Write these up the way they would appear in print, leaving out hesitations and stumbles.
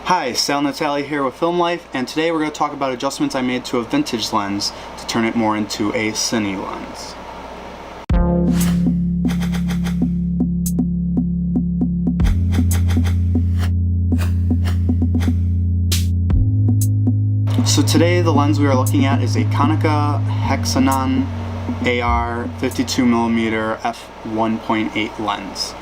Hi, Sal Natali here with Film Life, and today we're going to talk about adjustments I made to a vintage lens to turn it more into a Cine lens. So today the lens we are looking at is a Konica Hexanon AR 52mm f1.8 lens.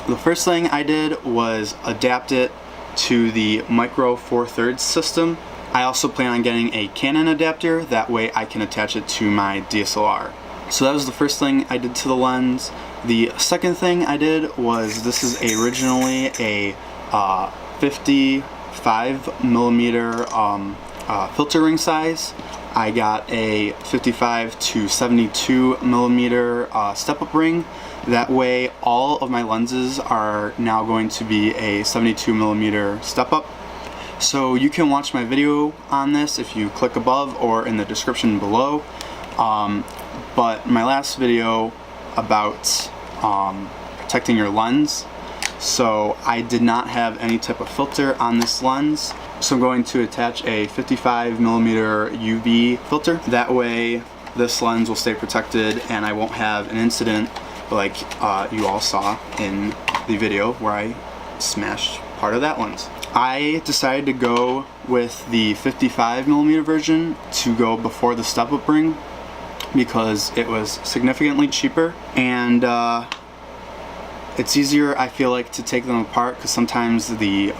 The first thing I did was adapt it to the micro 4/3 system. I also plan on getting a Canon adapter, that way I can attach it to my DSLR. So that was the first thing I did to the lens. The second thing I did was, this is originally a 55mm filter ring size. I got a 55 to 72mm step-up ring. That way all of my lenses are now going to be a 72mm step-up. So you can watch my video on this if you click above or in the description below. But my last video about protecting your lens, so I did not have any type of filter on this lens. So I'm going to attach a 55mm UV filter. That way this lens will stay protected and I won't have an incident like you all saw in the video where I smashed part of that lens. I decided to go with the 55mm version to go before the step-up ring because it was significantly cheaper, and it's easier, I feel like, to take them apart because sometimes the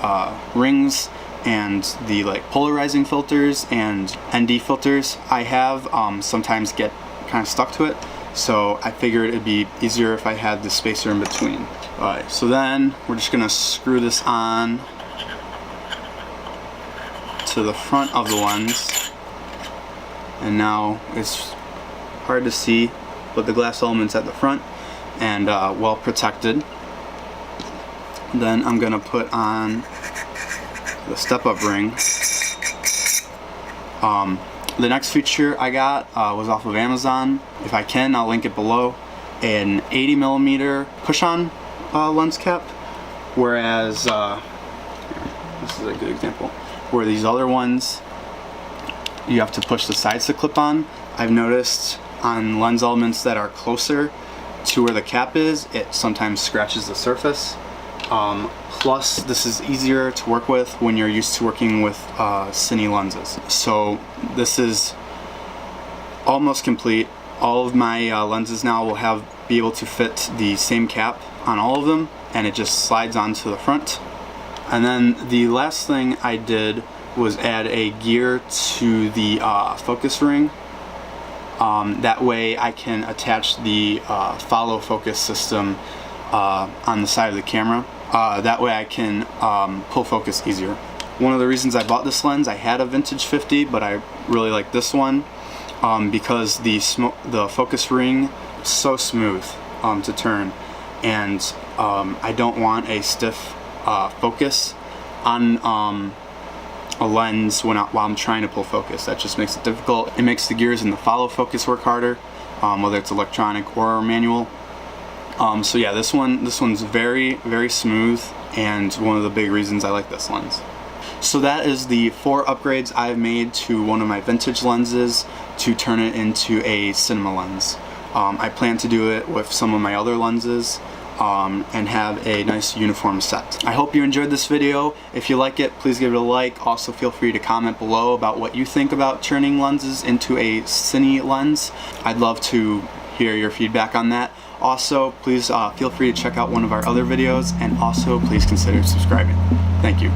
rings and the polarizing filters and ND filters I have sometimes get kind of stuck to it. So I figured it'd be easier if I had the spacer in between. Alright, so then we're just gonna screw this on to the front of the lens. And now it's hard to see, but the glass element's at the front and well protected. Then I'm gonna put on the step-up ring. The next feature I got was off of Amazon. If I can, I'll link it below. An 80mm push-on lens cap, whereas this is a good example. Where these other ones, you have to push the sides to clip on. I've noticed on lens elements that are closer to where the cap is, it sometimes scratches the surface. Plus, this is easier to work with when you're used to working with Cine lenses. So this is almost complete. All of my lenses now will be able to fit the same cap on all of them, and it just slides onto the front. And then the last thing I did was add a gear to the focus ring. That way I can attach the follow focus system on the side of the camera. That way I can pull focus easier. One of the reasons I bought this lens, I had a vintage 50, but I really like this one because the focus ring is so smooth to turn, and I don't want a stiff focus on a lens while I'm trying to pull focus. That just makes it difficult. It makes the gears in the follow focus work harder, whether it's electronic or manual. So yeah, this one's very, very smooth, and one of the big reasons I like this lens. So that is the 4 upgrades I've made to one of my vintage lenses to turn it into a cinema lens. I plan to do it with some of my other lenses and have a nice uniform set. I hope you enjoyed this video. If you like it, please give it a like. Also, feel free to comment below about what you think about turning lenses into a Cine lens. I'd love to hear your feedback on that. Also, please feel free to check out one of our other videos, and also please consider subscribing. Thank you.